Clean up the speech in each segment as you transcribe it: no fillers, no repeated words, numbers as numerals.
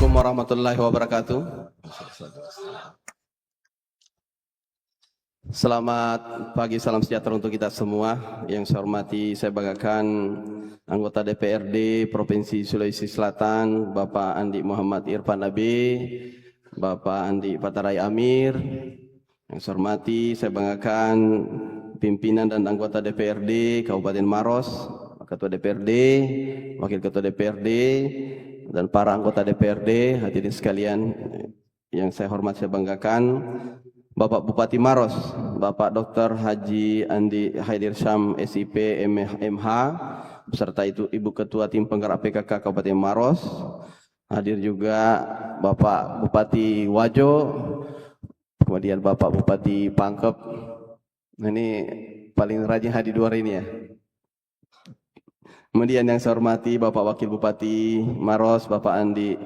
Assalamualaikum warahmatullahi wabarakatuh. Selamat pagi, salam sejahtera untuk kita semua. Yang saya hormati, saya banggakan anggota DPRD Provinsi Sulawesi Selatan, Bapak Andi Muhammad Irfan Nabi, Bapak Andi Patarai Amir. Yang saya hormati, saya banggakan pimpinan dan anggota DPRD Kabupaten Maros, Ketua DPRD, Wakil Ketua DPRD, dan para anggota DPRD, hadirin sekalian yang saya hormati, saya banggakan, Bapak Bupati Maros, Bapak Dr. Haji Andi Haidir Syam SIP MH, beserta itu Ibu Ketua Tim Penggerak PKK Kabupaten Maros, hadir juga Bapak Bupati Wajo, kemudian Bapak Bupati Pangkep. Ini paling rajin hadir dua hari ini ya. Kemudian yang saya hormati Bapak Wakil Bupati Maros, Bapak Andi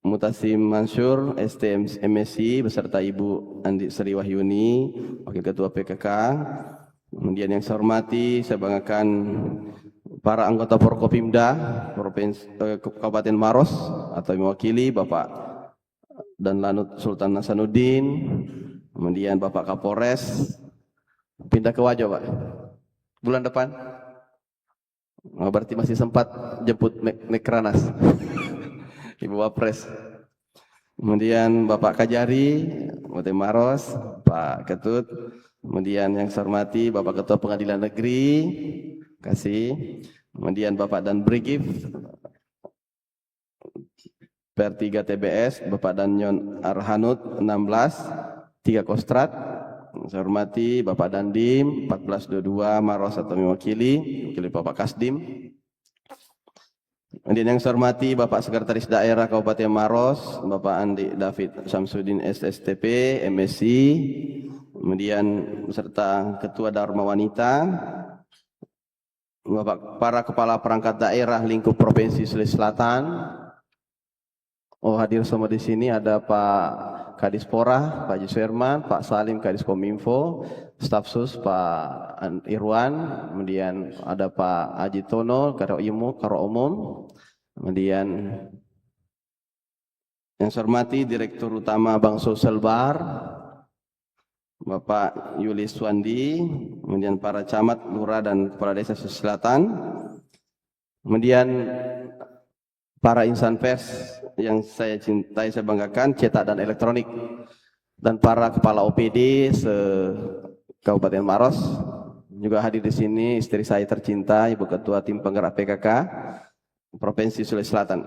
Mutasim Mansur, STM MSc, beserta Ibu Andi Sri Wahyuni, Wakil Ketua PKK. Kemudian yang saya hormati, saya banggakan para anggota Forkopimda Kabupaten Maros atau mewakili Bapak dan Lanut Sultan Hasanuddin, kemudian Bapak Kapolres, pindah ke Wajo Pak, bulan depan. Oh, berarti masih sempat jemput Mekranas. Ibu Wapres. Kemudian Bapak Kajari, Kabupaten Maros, Pak Ketut. Kemudian yang saya hormati Bapak Ketua Pengadilan Negeri, kasih. Kemudian Bapak Dan Brigif, Per3 TBS, Bapak Danyon Arhanut 16, 3 Kostrat. Saya hormati Bapak Dandim 1422 Maros atau mewakili Bapak Kasdim. Kemudian yang saya hormati Bapak Sekretaris Daerah Kabupaten Maros, Bapak Andi David Samsudin SSTP MSc, kemudian beserta Ketua Dharma Wanita, Bapak para Kepala Perangkat Daerah lingkup Provinsi Sulawesi Selatan. Oh, hadir semua di sini ada Pak Kadispora, Pak Juswerman, Pak Salim Kadiskominfo, Staf Sus Pak Irwan, kemudian ada Pak Aji Tono, Karo Umum, kemudian yang saya hormati Direktur Utama Bank Sosial Bar, Bapak Yulis Wandi, kemudian para camat, lurah dan kepala desa Sulawesi Selatan, kemudian para insan pers yang saya cintai, saya banggakan, cetak dan elektronik, dan para kepala OPD se-Kabupaten Maros, juga hadir di sini istri saya tercinta, Ibu Ketua Tim Penggerak PKK Provinsi Sulawesi Selatan.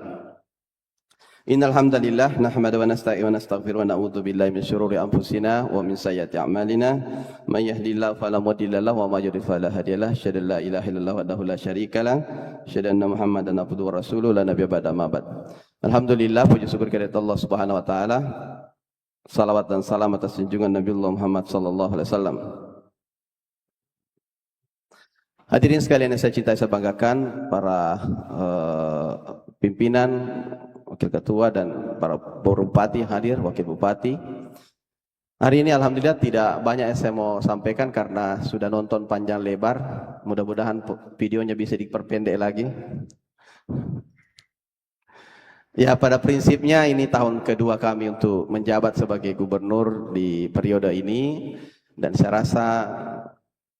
Innal hamdalillah nahmadu wa nasta'inu wa nastaghfiru wa na'udzu billahi min syururi anfusina wa min sayyiati a'malina may yahdihillahu fala mudilla lahu wa may yudlil fala hadiyalah asyhadu an la ilaha illallah wahdahu la syarikalah asyhadu anna muhammadan abduhu wa rasuluhu la nabiyya ba'da ma ba'd. Alhamdulillah, puji syukur kehadirat Allah Subhanahu wa taala. Salawat dan salam atas junjungan Nabiullah Muhammad sallallahu alaihi wasallam. Hadirin sekalian yang saya cintai, saya banggakan, para pimpinan, wakil ketua dan para bupati hadir, wakil bupati. Hari ini alhamdulillah tidak banyak yang saya mau sampaikan karena sudah nonton panjang lebar. Mudah-mudahan videonya bisa diperpendek lagi. Ya, pada prinsipnya ini tahun kedua kami untuk menjabat sebagai gubernur di periode ini, dan saya rasa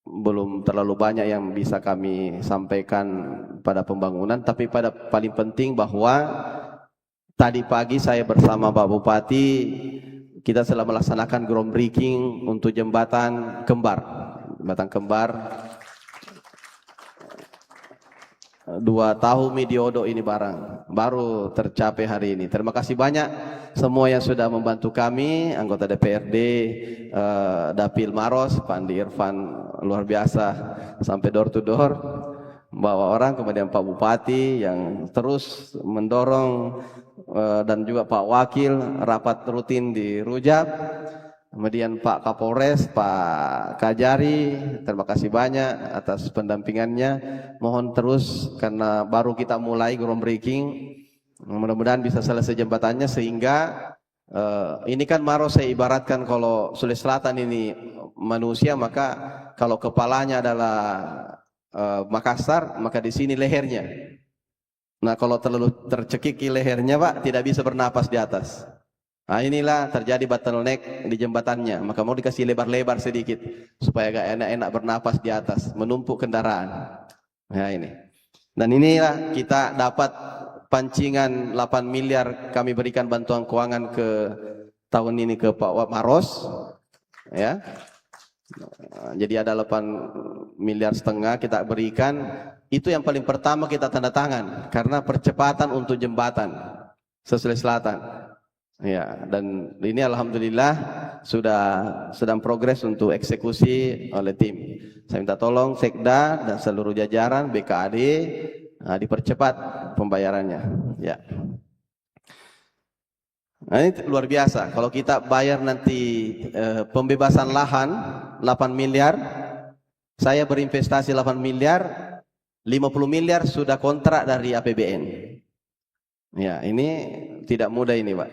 belum terlalu banyak yang bisa kami sampaikan pada pembangunan, tapi pada paling penting bahwa tadi pagi saya bersama Pak Bupati, kita telah melaksanakan groundbreaking untuk jembatan kembar. 2 tahun Midiodo ini baru tercapai hari ini. Terima kasih banyak semua yang sudah membantu kami, anggota DPRD Dapil Maros, Pak Andi Irfan luar biasa sampai door to door bawa orang, kemudian Pak Bupati yang terus mendorong, dan juga Pak Wakil rapat rutin di Rujak, kemudian Pak Kapolres, Pak Kajari, terima kasih banyak atas pendampingannya. Mohon terus karena baru kita mulai groundbreaking, mudah-mudahan bisa selesai jembatannya sehingga ini kan Maros saya ibaratkan kalau Sulawesi Selatan ini manusia, maka kalau kepalanya adalah Makassar, maka di sini lehernya. Nah, kalau terlalu tercekiki lehernya Pak, tidak bisa bernapas di atas. Nah, inilah terjadi bottleneck di jembatannya. Maka mau dikasih lebar-lebar sedikit supaya agak enak-enak bernapas di atas, menumpuk kendaraan. Nah, ini. Dan inilah kita dapat pancingan 8 miliar kami berikan bantuan keuangan ke tahun ini ke Pak Maros. Ya. Jadi ada 8,5 miliar kita berikan. Itu yang paling pertama kita tanda tangan karena percepatan untuk jembatan Sulawesi Selatan. Ya, dan ini alhamdulillah sudah sedang progres untuk eksekusi oleh tim. Saya minta tolong Sekda dan seluruh jajaran BKAD dipercepat pembayarannya. Ya. Nah, ini luar biasa. Kalau kita bayar nanti pembebasan lahan 8 miliar, saya berinvestasi 8 miliar, 50 miliar sudah kontrak dari APBN. Ya, ini tidak mudah ini, Pak.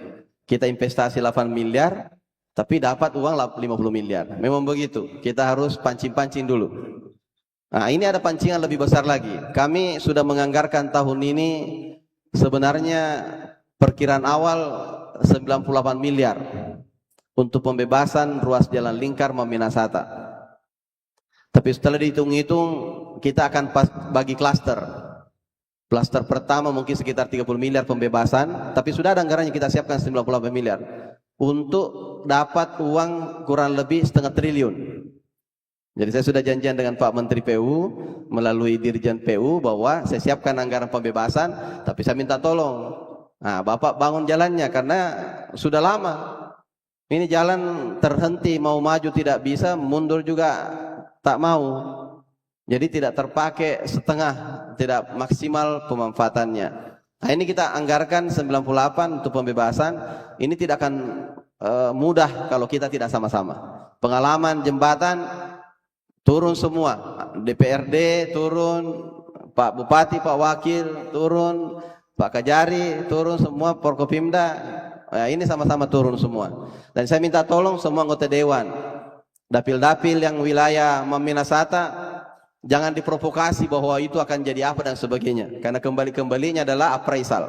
Kita investasi 8 miliar, tapi dapat uang 50 miliar. Memang begitu, kita harus pancing-pancing dulu. Nah, ini ada pancingan lebih besar lagi. Kami sudah menganggarkan tahun ini sebenarnya perkiraan awal 98 miliar untuk pembebasan ruas jalan lingkar Maminasata. Tapi setelah dihitung-hitung, kita akan bagi klaster. Klaster pertama mungkin sekitar 30 miliar pembebasan, tapi sudah ada anggarannya kita siapkan 98 miliar untuk dapat uang kurang lebih setengah triliun. Jadi saya sudah janjian dengan Pak Menteri PU melalui Dirjen PU bahwa saya siapkan anggaran pembebasan, tapi saya minta tolong, nah Bapak bangun jalannya karena sudah lama. Ini jalan terhenti, mau maju tidak bisa, mundur juga tak mau. Jadi tidak terpakai setengah, tidak maksimal pemanfaatannya. Nah, ini kita anggarkan 98 untuk pembebasan. Ini tidak akan mudah kalau kita tidak sama-sama. Pengalaman jembatan turun semua, DPRD turun, Pak Bupati, Pak Wakil turun, Pak Kajari turun semua, Forkopimda. Nah, ini sama-sama turun semua. Dan saya minta tolong semua anggota dewan, dapil-dapil yang wilayah Maminasata, jangan diprovokasi bahwa itu akan jadi apa dan sebagainya, karena kembali-kembalinya adalah appraisal.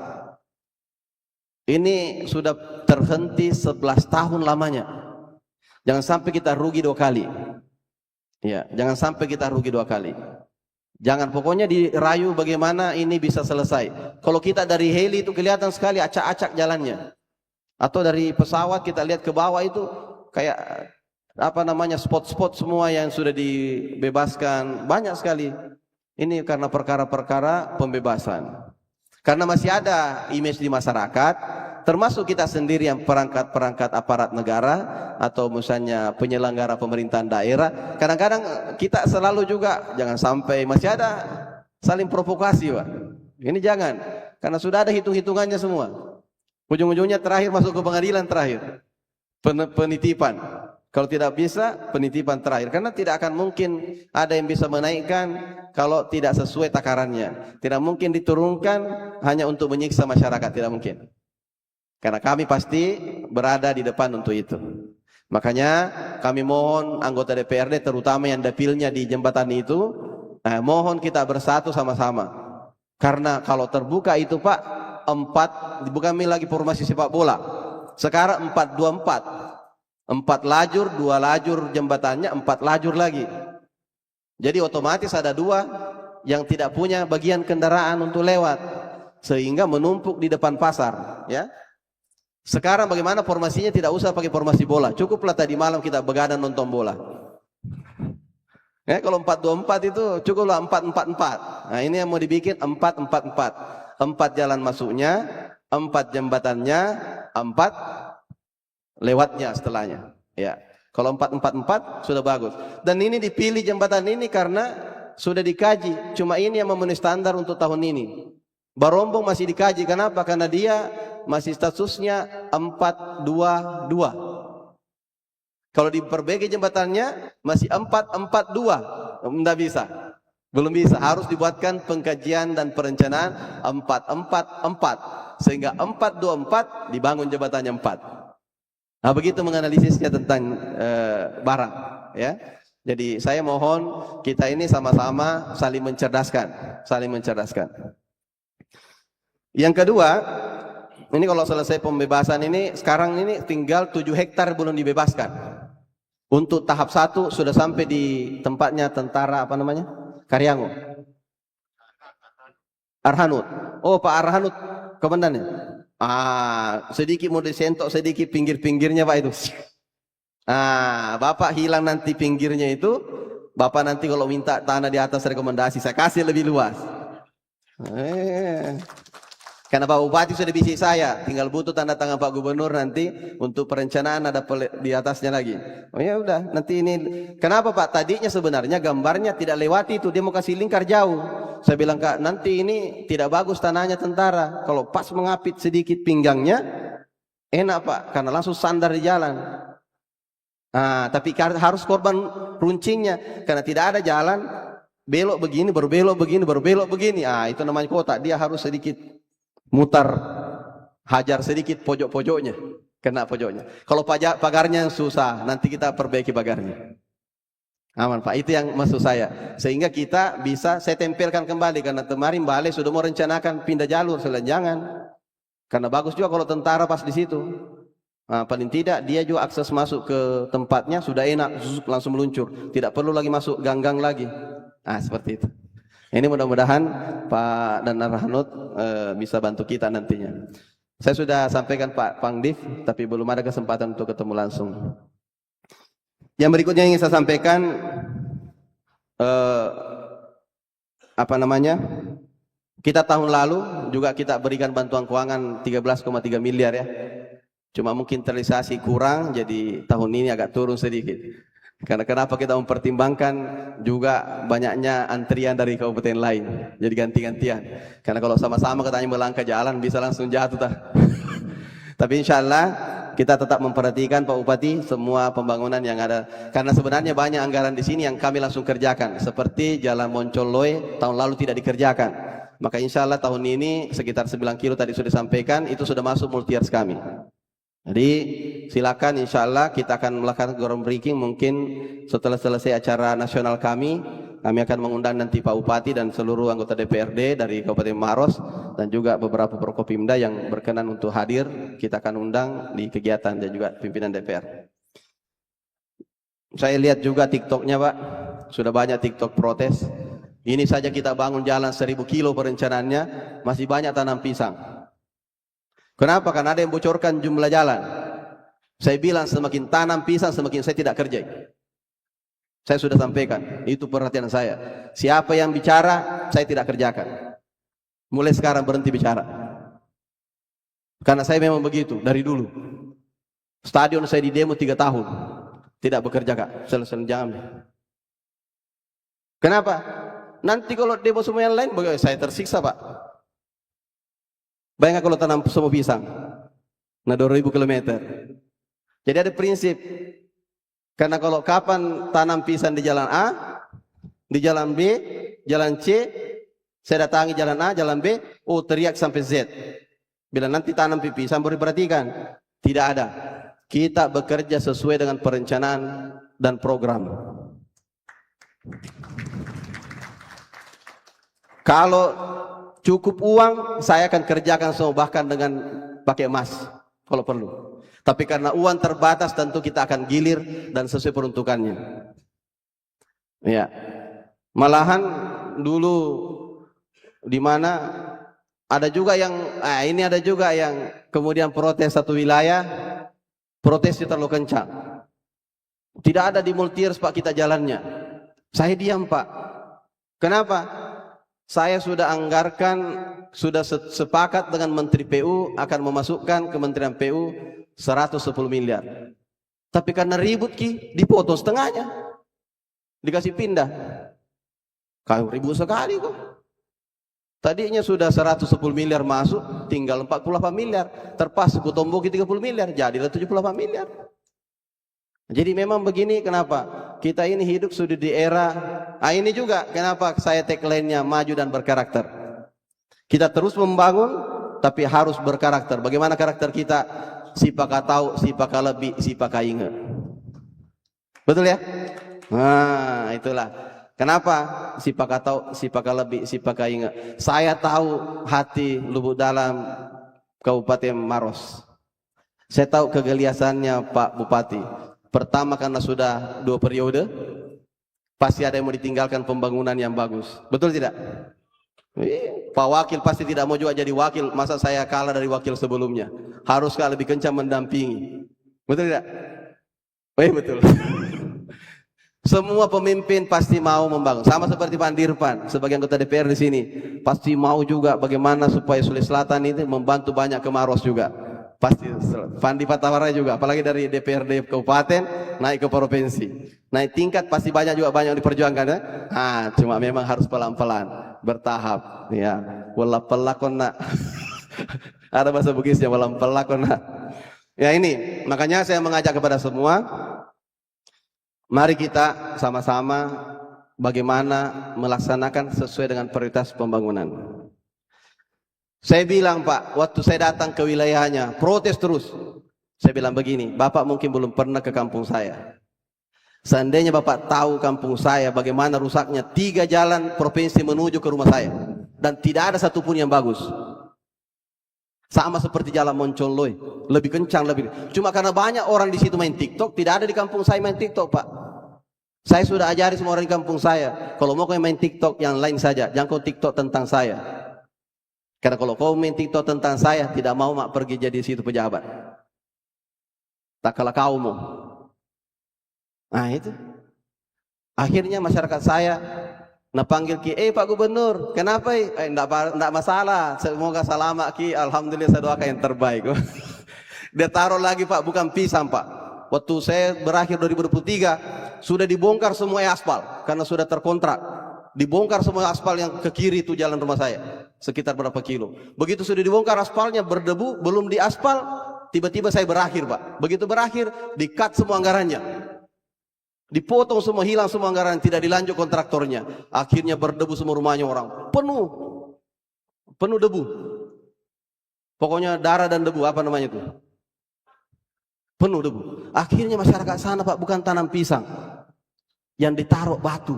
Ini sudah terhenti 11 tahun lamanya. Jangan sampai kita rugi 2 kali. Ya, jangan sampai kita rugi 2 kali. Jangan, pokoknya dirayu bagaimana ini bisa selesai. Kalau kita dari heli itu kelihatan sekali acak-acak jalannya. Atau dari pesawat kita lihat ke bawah itu kayak apa namanya, spot-spot semua yang sudah dibebaskan, banyak sekali. Ini karena perkara-perkara pembebasan. Karena masih ada image di masyarakat, termasuk kita sendiri yang perangkat-perangkat aparat negara atau misalnya penyelenggara pemerintahan daerah, kadang-kadang kita selalu juga jangan sampai masih ada saling provokasi, Pak. Ini jangan, karena sudah ada hitung-hitungannya semua. Ujung-ujungnya terakhir masuk ke pengadilan terakhir, penitipan. Kalau tidak bisa, penitipan terakhir. Karena tidak akan mungkin ada yang bisa menaikkan kalau tidak sesuai takarannya. Tidak mungkin diturunkan hanya untuk menyiksa masyarakat, tidak mungkin. Karena kami pasti berada di depan untuk itu. Makanya kami mohon anggota DPRD, terutama yang dapilnya di jembatan itu, mohon kita bersatu sama-sama. Karena kalau terbuka itu Pak, 4, bukan lagi formasi sepak bola. Sekarang 4-2-4. 4 lajur, 2 lajur jembatannya, 4 lajur lagi. Jadi otomatis ada 2 yang tidak punya bagian kendaraan untuk lewat, sehingga menumpuk di depan pasar. Ya. Sekarang bagaimana formasinya, tidak usah pakai formasi bola, cukuplah tadi malam kita begadang nonton bola. Ya, kalau 4-2-4 itu cukuplah 4-4-4. Nah, ini yang mau dibikin 4-4-4. 4 jalan masuknya, 4 jembatannya, 4 lewatnya setelahnya. Ya. Kalau 4-4-4 sudah bagus. Dan ini dipilih jembatan ini karena sudah dikaji. Cuma ini yang memenuhi standar untuk tahun ini. Barombong masih dikaji. Kenapa? Karena dia masih statusnya 4-2-2. Kalau diperbaiki jembatannya masih 4-4-2. Tidak bisa. Belum bisa. Harus dibuatkan pengkajian dan perencanaan 4-4-4. Sehingga 4-2-4 dibangun jembatannya 4. Nah, begitu menganalisisnya tentang barang, ya. Jadi saya mohon kita ini sama-sama saling mencerdaskan, saling mencerdaskan. Yang kedua, ini kalau selesai pembebasan ini, sekarang ini tinggal 7 hektar belum dibebaskan. Untuk tahap 1 sudah sampai di tempatnya tentara apa namanya? Karyango. Arhanud. Oh, Pak Arhanud komandannya. Sedikit mau disentok sedikit pinggir-pinggirnya Pak itu. Bapak hilang nanti pinggirnya itu, Bapak nanti kalau minta tanah di atas rekomendasi saya kasih lebih luas. Karena Pak Bupati sudah bisik saya, tinggal butuh tanda tangan Pak Gubernur nanti untuk perencanaan ada di atasnya lagi. Oh ya udah, nanti ini kenapa Pak? Tadinya sebenarnya gambarnya tidak lewati itu, dia mau kasih lingkar jauh. Saya bilang Kak, nanti ini tidak bagus tanahnya tentara. Kalau pas mengapit sedikit pinggangnya, enak Pak, karena langsung sandar di jalan. Tapi harus korban runcingnya, karena tidak ada jalan, belok begini, berbelok begini, berbelok begini. Itu namanya kota, dia harus sedikit mutar, hajar sedikit pojok-pojoknya, kena pojoknya. Kalau pagarnya yang susah, nanti kita perbaiki pagarnya. Aman Pak, itu yang maksud saya. Sehingga kita bisa saya tempelkan kembali, karena kemarin Balai sudah mau rencanakan pindah jalur, jangan. Karena bagus juga kalau tentara pas di situ. Paling tidak dia juga akses masuk ke tempatnya sudah enak, langsung meluncur, tidak perlu lagi masuk gang-gang lagi. Seperti itu. Ini mudah-mudahan Pak dan Arhanud bisa bantu kita nantinya. Saya sudah sampaikan Pak Pangdiv, tapi belum ada kesempatan untuk ketemu langsung. Yang berikutnya ingin saya sampaikan, kita tahun lalu juga kita berikan bantuan keuangan 13,3 miliar ya. Cuma mungkin terrealisasi kurang, jadi tahun ini agak turun sedikit. Karena kenapa kita mempertimbangkan juga banyaknya antrian dari kabupaten lain, jadi ganti-gantian. Karena kalau sama-sama katanya melangkah jalan bisa langsung jatuh Tapi insya Allah kita tetap memperhatikan Pak Bupati semua pembangunan yang ada. Karena sebenarnya banyak anggaran di sini yang kami langsung kerjakan, seperti Jalan Moncoloy tahun lalu tidak dikerjakan. Maka insya Allah tahun ini sekitar 9 kilo tadi sudah disampaikan, itu sudah masuk multiyears kami. Jadi silakan, insya Allah kita akan melakukan groundbreaking mungkin setelah selesai acara nasional kami akan mengundang nanti Pak Bupati dan seluruh anggota DPRD dari Kabupaten Maros dan juga beberapa Prokopimda yang berkenan untuk hadir, kita akan undang di kegiatan dan juga pimpinan DPR. Saya lihat juga TikToknya Pak, sudah banyak TikTok protes. Ini saja kita bangun jalan 1000 kilo perencanaannya, masih banyak tanam pisang. Kenapa? Karena ada yang bocorkan jumlah jalan. Saya bilang semakin tanam pisang semakin saya tidak kerja. Saya sudah sampaikan, itu perhatian saya. Siapa yang bicara, saya tidak kerjakan. Mulai sekarang berhenti bicara. Karena saya memang begitu dari dulu. Stadion saya di demo 3 tahun, tidak bekerja Kak. Selesai jangan. Kenapa? Nanti kalau demo semua yang lain, saya tersiksa Pak. Bayangkan kalau tanam semua pisang, 2000 km. Jadi ada prinsip. Karena kalau kapan tanam pisang di jalan A, di jalan B, jalan C, saya datangi jalan A, jalan B, teriak sampai Z. Bila nanti tanam pisang baru diperhatikan. Tidak ada. Kita bekerja sesuai dengan perencanaan dan program. Kalau cukup uang, saya akan kerjakan semua, bahkan dengan pakai emas kalau perlu. Tapi karena uang terbatas, tentu kita akan gilir dan sesuai peruntukannya. Ya, malahan dulu di mana ada juga yang, ini ada juga yang kemudian protes satu wilayah, protesnya terlalu kencang. Tidak ada di multiyears Pak kita jalannya. Saya diam Pak. Kenapa? Saya sudah anggarkan, sudah sepakat dengan Menteri PU akan memasukkan Kementerian PU 110 miliar. Tapi karena ribut dipotong setengahnya, dikasih pindah. Kalau ribut sekali kok. Tadinya sudah 110 miliar masuk, tinggal 48 miliar. Terpas kutomboki 30 miliar, jadilah 78 miliar. Jadi memang begini, kenapa? Kita ini hidup sudah di era, ini juga kenapa saya tagline-nya maju dan berkarakter. Kita terus membangun, tapi harus berkarakter. Bagaimana karakter kita? Sipaka tahu, sipaka lebih, sipaka ingat. Betul ya? Itulah. Kenapa? Sipaka lebih, sipaka ingat. Saya tahu hati lubuk dalam Kabupaten Maros. Saya tahu kegeliasannya Pak Bupati. Pertama karena sudah 2 periode, pasti ada yang mau ditinggalkan pembangunan yang bagus. Betul tidak? Pak Wakil pasti tidak mau juga jadi wakil. Masa saya kalah dari wakil sebelumnya? Haruskah lebih kencang mendampingi? Betul tidak? Betul. Semua pemimpin pasti mau membangun. Sama seperti Pak Dirpan sebagai anggota DPR di sini, pasti mau juga bagaimana supaya Sulawesi Selatan ini membantu banyak ke Maros juga. Pasti Fandi Patawara juga, apalagi dari DPRD kabupaten naik ke provinsi. Naik tingkat pasti banyak yang diperjuangkan ya. Cuma memang harus pelan-pelan, bertahap ya. Wala pelakona. Ada bahasa Bugisnya wala pelakona. Ya ini, makanya saya mengajak kepada semua, mari kita sama-sama bagaimana melaksanakan sesuai dengan prioritas pembangunan. Saya bilang Pak, waktu saya datang ke wilayahnya, protes terus. Saya bilang begini, Bapak mungkin belum pernah ke kampung saya. Seandainya Bapak tahu kampung saya bagaimana rusaknya 3 jalan provinsi menuju ke rumah saya. Dan tidak ada satupun yang bagus. Sama seperti jalan Moncolloy, lebih kencang, lebih. Cuma karena banyak orang di situ main TikTok, tidak ada di kampung saya main TikTok Pak. Saya sudah ajari semua orang di kampung saya, kalau mau kau main TikTok yang lain saja, jangan kau TikTok tentang saya. Karena kalau kau main TikTok tentang saya, tidak mau mak pergi jadi situ pejabat. Tak kalah kau mau. Nah itu. Akhirnya masyarakat saya panggil Ki, Pak Gubernur, kenapa? Enggak masalah, semoga selamat Ki, alhamdulillah saya doakan yang terbaik. Dia taruh lagi Pak, bukan pisang Pak. Waktu saya berakhir 2023, sudah dibongkar semua aspal, karena sudah terkontrak. Dibongkar semua aspal yang ke kiri itu jalan rumah saya, sekitar berapa kilo. Begitu sudah dibongkar aspalnya berdebu, belum diaspal, tiba-tiba saya berakhir Pak. Begitu berakhir, di-cut semua anggarannya, dipotong semua, hilang semua anggaran, tidak dilanjut kontraktornya. Akhirnya berdebu semua rumahnya orang, penuh debu. Pokoknya darah dan debu, apa namanya itu? Penuh debu. Akhirnya masyarakat sana Pak bukan tanam pisang, yang ditaruh batu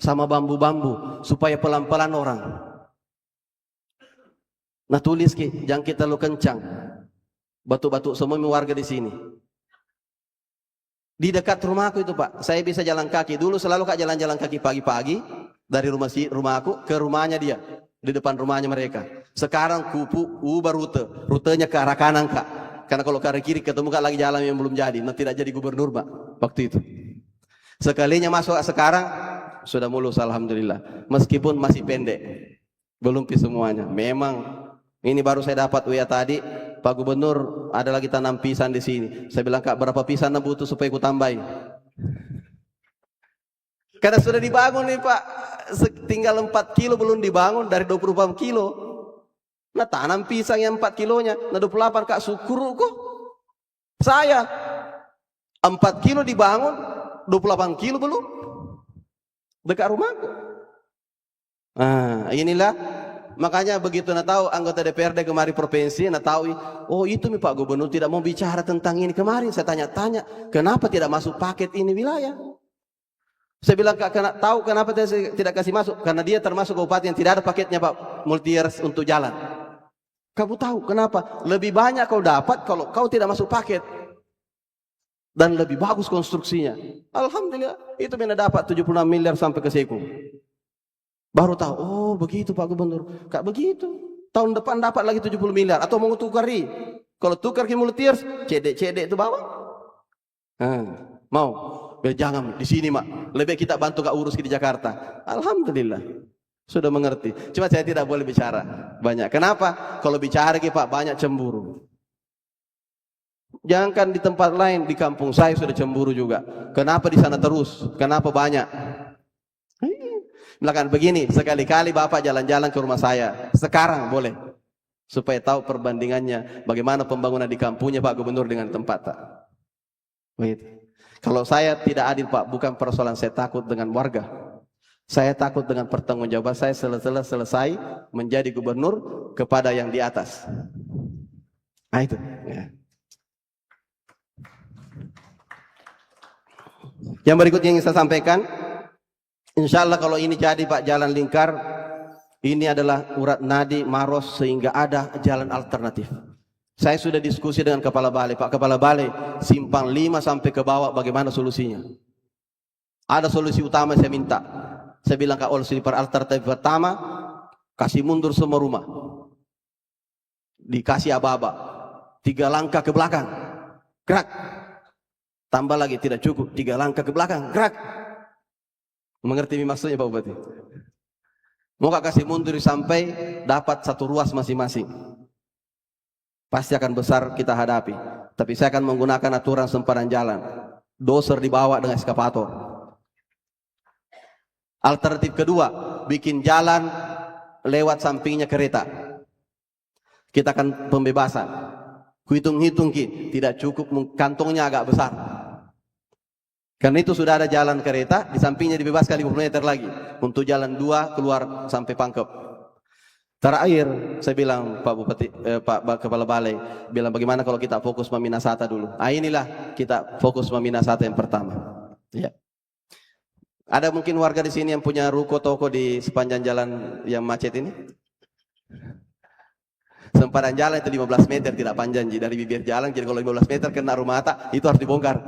sama bambu-bambu supaya pelan-pelan orang. Nah tulis Ki, jangan kita lu kencang. Batu-batu semua warga di sini. Di dekat rumahku itu Pak, saya bisa jalan kaki. Dulu selalu Kak jalan-jalan kaki pagi-pagi dari rumahku ke rumahnya dia, di depan rumahnya mereka. Sekarang kupu ubah rutenya ke arah kanan Kak. Karena kalau ke arah kiri ketemu Kak lagi jalan yang belum jadi. Nah tidak jadi gubernur Pak waktu itu. Sekalinya masuk sekarang sudah mulus alhamdulillah. Meskipun masih pendek, belum semuanya. Memang ini baru saya dapat WA tadi, Pak Gubernur ada lagi tanam pisang di sini. Saya bilang Kak berapa pisang butuh supaya ku tambahin? Karena sudah dibangun nih Pak, tinggal 4 kilo belum dibangun dari 24 kilo. Nah tanam pisang yang 4 kilonya, nah 28 Kak syukur kok. Saya 4 kilo dibangun, 28 kilo belum. Dekat rumahku. Nah inilah, makanya begitu tahu anggota DPRD kemari provinsi, tahu, oh itu nih Pak Gubernur tidak mau bicara tentang ini. Kemarin saya tanya-tanya, kenapa tidak masuk paket ini wilayah? Saya bilang tahu kenapa saya tidak kasih masuk? Karena dia termasuk kabupaten yang tidak ada paketnya Pak, multi-years untuk jalan. Kamu tahu kenapa? Lebih banyak kau dapat kalau kau tidak masuk paket. Dan lebih bagus konstruksinya. Alhamdulillah, itu mina dapat 76 miliar sampai ke Seku. Baru tahu, oh begitu Pak Gubernur. Kak begitu. Tahun depan dapat lagi 70 miliar atau mau tukari. Kalau tukar ke multiers, cedek itu bawa. Mau? Jangan di sini Mak. Lebih kita bantu Kak urus di Jakarta. Alhamdulillah. Sudah mengerti. Cuma saya tidak boleh bicara banyak. Kenapa? Kalau bicara Pak banyak cemburu. Jangankan di tempat lain, di kampung saya sudah cemburu juga. Kenapa di sana terus? Kenapa banyak? Misalkan begini, sekali-kali Bapak jalan-jalan ke rumah saya. Sekarang boleh. Supaya tahu perbandingannya. Bagaimana pembangunan di kampungnya Pak Gubernur dengan tempat Pak. Begitu. Kalau saya tidak adil Pak, bukan persoalan saya takut dengan warga. Saya takut dengan pertanggungjawaban saya selesai menjadi gubernur kepada yang di atas. Nah itu. Ya. Yang berikutnya yang saya sampaikan, Insya Allah kalau ini jadi Pak jalan lingkar, ini adalah urat nadi Maros sehingga ada jalan alternatif. Saya sudah diskusi dengan Kepala Balai, Pak Kepala Balai, simpang 5 sampai ke bawah bagaimana solusinya? Ada solusi utama saya minta. Saya bilang ke solusi alternatif pertama, kasih mundur semua rumah. Dikasih aba-aba. 3 langkah ke belakang. Gerak. Tambah lagi tidak cukup, 3 langkah ke belakang. Gerak. Mengerti maksudnya Pak Bupati? Mau kasih mundur sampai dapat 1 ruas masing-masing. Pasti akan besar kita hadapi. Tapi saya akan menggunakan aturan sempadan jalan. Doser dibawa dengan eskavator. Alternatif kedua, bikin jalan lewat sampingnya kereta. Kita akan pembebasan. Hitung-hitung tidak cukup, kantongnya agak besar. Karena itu sudah ada jalan kereta, di sampingnya dibebaskan 50 meter lagi. Untuk jalan 2 keluar sampai Pangkep. Terakhir, saya bilang Pak Bupati, Pak Kepala Balai, bilang bagaimana kalau kita fokus Maminasata dulu. Inilah kita fokus Maminasata yang pertama. Ya. Ada mungkin warga di sini yang punya ruko toko di sepanjang jalan yang macet ini? Sempadan jalan itu 15 meter, tidak panjang dari bibir jalan. Jadi kalau 15 meter kena rumah Atta, itu harus dibongkar.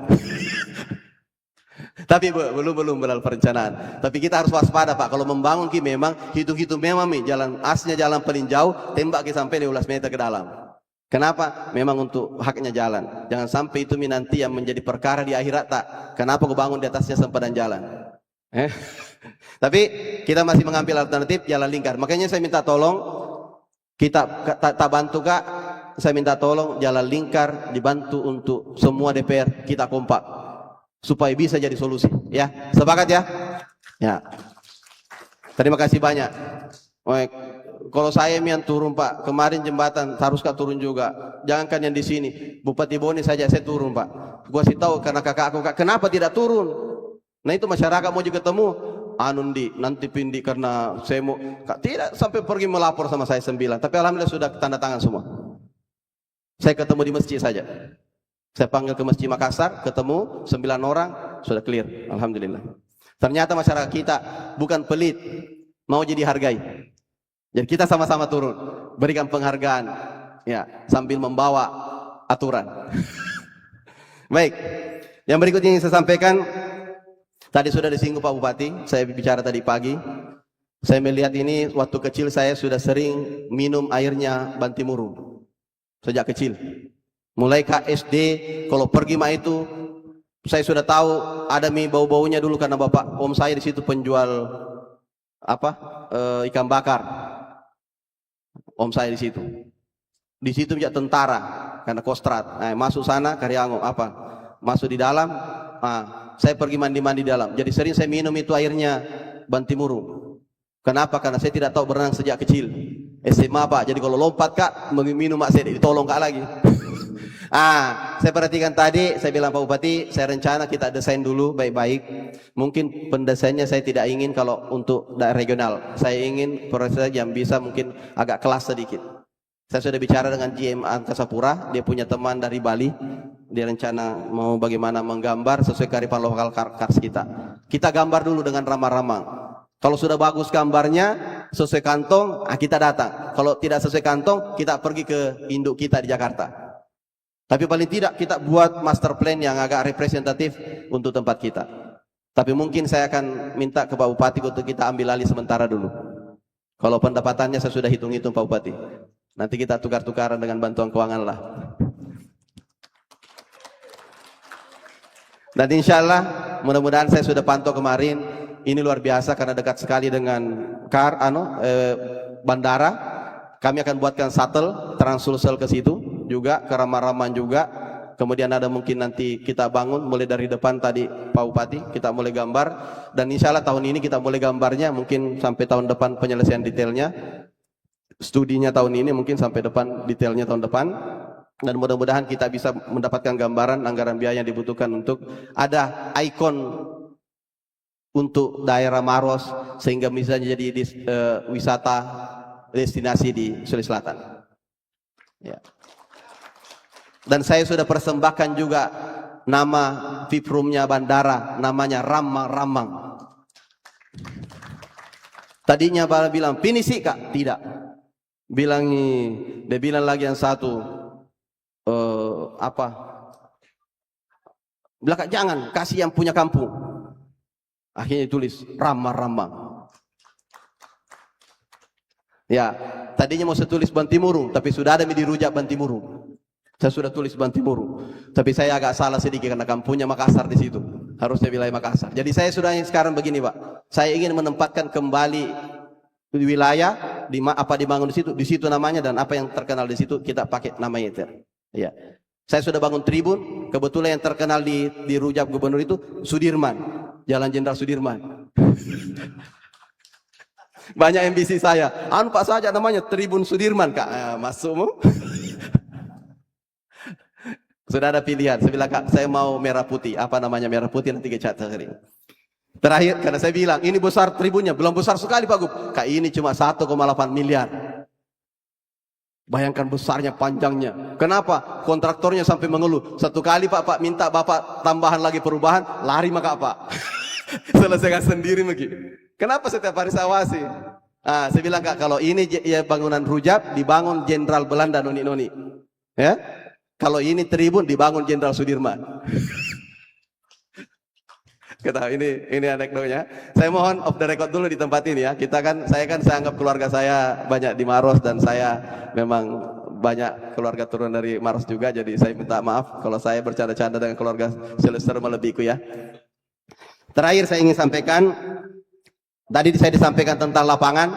Tapi belum dalam perencanaan. Tapi kita harus waspada Pak. Kalau membangun memang hitung-hitung memang jalan asnya jalan paling jauh, tembak sampai 15 meter ke dalam. Kenapa? Memang untuk haknya jalan. Jangan sampai itu nanti yang menjadi perkara di akhirat tak. Kenapa kau bangun di atasnya sempadan jalan? Tapi kita masih mengambil alternatif jalan lingkar. Makanya saya minta tolong kita tak bantu Kak. Saya minta tolong jalan lingkar dibantu untuk semua DPR kita kompak. Supaya bisa jadi solusi, ya. Sepakat ya? Ya. Terima kasih banyak. Kalau saya yang turun Pak, kemarin jembatan harus Kak turun juga. Jangankan yang di sini, Bupati Bone saja saya turun Pak. Gua sih tahu karena kakak aku, Kak, kenapa tidak turun? Nah itu masyarakat mau juga ketemu, nanti pindi karena saya mau, Kak, tidak sampai pergi melapor sama saya 9. Tapi alhamdulillah sudah tanda tangan semua. Saya ketemu di masjid saja. Saya panggil ke Masjid Makassar, ketemu 9 orang, sudah clear, alhamdulillah. Ternyata masyarakat kita bukan pelit, mau jadi hargai. Jadi kita sama-sama turun, berikan penghargaan, ya, sambil membawa aturan. Baik, yang berikutnya yang saya sampaikan, tadi sudah disinggung Pak Bupati, saya bicara tadi pagi. Saya melihat ini, waktu kecil saya sudah sering minum airnya Bantimurung, sejak kecil. Mulai SD, kalau pergi mah itu, saya sudah tahu ada mie bau-baunya dulu karena bapak om saya di situ penjual ikan bakar. Om saya di situ. Di situ punya tentara karena Kostrad. Masuk sana Karyango masuk di dalam. Saya pergi mandi-mandi di dalam. Jadi sering saya minum itu airnya Bantimurung. Kenapa? Karena saya tidak tahu berenang sejak kecil. SMA Pak. Jadi kalau lompat Kak, minum Mak saya ditolong Kak lagi. Saya perhatikan tadi, saya bilang Pak Bupati, saya rencana kita desain dulu baik-baik. Mungkin pendesainnya saya tidak ingin kalau untuk daerah regional. Saya ingin proses yang bisa mungkin agak kelas sedikit. Saya sudah bicara dengan GM Angkasa Pura, dia punya teman dari Bali. Dia rencana mau bagaimana menggambar sesuai kearifan lokal kars kita. Kita gambar dulu dengan ramang-ramang. Kalau sudah bagus gambarnya, sesuai kantong, kita datang. Kalau tidak sesuai kantong, kita pergi ke induk kita di Jakarta. Tapi paling tidak kita buat master plan yang agak representatif untuk tempat kita. Tapi mungkin saya akan minta ke Pak Bupati untuk kita ambil alih sementara dulu. Kalau pendapatannya saya sudah hitung-hitung Pak Bupati. Nanti kita tukar-tukaran dengan bantuan keuangan lah. Dan insya Allah mudah-mudahan saya sudah pantau kemarin. Ini luar biasa karena dekat sekali dengan bandara. Kami akan buatkan shuttle Trans-Sulsel ke situ. Juga ke Rama-Raman juga. Kemudian ada mungkin nanti kita bangun mulai dari depan tadi Pak Bupati, kita mulai gambar. Dan insya Allah tahun ini kita mulai gambarnya, mungkin sampai tahun depan penyelesaian detailnya. Studinya tahun ini mungkin sampai depan, detailnya tahun depan. Dan mudah-mudahan kita bisa mendapatkan gambaran anggaran biaya yang dibutuhkan untuk ada ikon untuk daerah Maros sehingga bisa jadi wisata destinasi di Sulawesi Selatan. Ya. Dan saya sudah persembahkan juga nama VIP room-nya bandara, namanya Ramang-Ramang. Tadinya Bapak bilang, pinisi Kak. Tidak. Dia bilang lagi yang satu, bilang Kak, jangan, kasih yang punya kampung. Akhirnya tulis, Rama-Rama. Ya, tadinya mau saya tulis Bantimurung, tapi sudah ada di rujak Bantimurung. Saya sudah tulis Bantimurung, tapi saya agak salah sedikit karena kampungnya Makassar di situ. Harusnya wilayah Makassar. Jadi saya sudah sekarang begini Pak, saya ingin menempatkan kembali wilayah dibangun di situ namanya, dan apa yang terkenal di situ kita pakai namanya itu. Ya, saya sudah bangun tribun. Kebetulan yang terkenal di rujak gubernur itu Sudirman, Jalan Jenderal Sudirman. Banyak ambisi saya. Pak saja namanya Tribun Sudirman Kak. Masukmu. Sudah ada pilihan. Saya bilang Kak, saya mau merah putih. Apa namanya merah putih, nanti kecat sekali. Terakhir karena saya bilang ini besar tribunnya, belum besar sekali Pak Gub. Kak, ini cuma 1,8 miliar. Bayangkan besarnya, panjangnya. Kenapa? Kontraktornya sampai mengeluh. Satu kali Pak minta Bapak tambahan lagi perubahan, lari maka Pak. Selesaikan sendiri begitu. Kenapa setiap hari saya awasi? Saya bilang Kak, kalau ini ya bangunan rujak dibangun Jenderal Belanda noni-noni. Ya? Kalau ini tribun dibangun Jenderal Sudirman. Kata ini anekdotnya. Saya mohon off the record dulu di tempat ini ya. Saya anggap keluarga saya banyak di Maros, dan saya memang banyak keluarga turun dari Maros juga, jadi saya minta maaf kalau saya bercanda-canda dengan keluarga Silester melebihiku ya. Terakhir saya ingin sampaikan, tadi saya disampaikan tentang lapangan.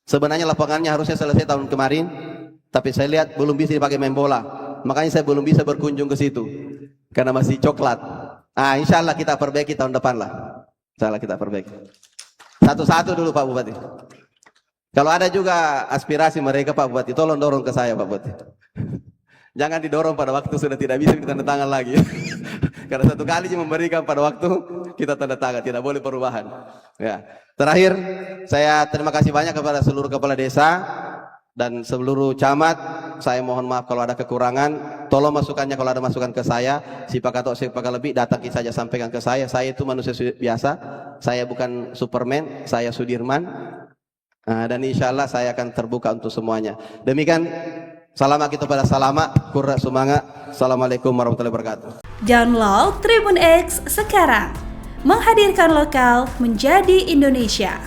Sebenarnya lapangannya harusnya selesai tahun kemarin, tapi saya lihat belum bisa dipakai main bola. Makanya saya belum bisa berkunjung ke situ karena masih coklat. Insya Allah kita perbaiki tahun depan lah. Insya Allah kita perbaiki. Satu-satu dulu Pak Bupati. Kalau ada juga aspirasi mereka Pak Bupati, tolong dorong ke saya Pak Bupati. Jangan didorong pada waktu sudah tidak bisa kita tanda tangan lagi. Karena satu kali memberikan pada waktu kita tanda tangan, tidak boleh perubahan. Ya. Terakhir, saya terima kasih banyak kepada seluruh kepala desa dan seluruh camat. Saya mohon maaf kalau ada kekurangan. Tolong masukannya kalau ada masukan ke saya, sipak atau sipak lebih, datang saja sampaikan ke saya. Saya itu manusia biasa. Saya bukan Superman, saya Sudirman. Dan insya Allah saya akan terbuka untuk semuanya. Demikian. Salamat kita pada salamat, kurra semangat. Assalamualaikum warahmatullahi wabarakatuh. Download Tribun X sekarang. Menghadirkan lokal menjadi Indonesia.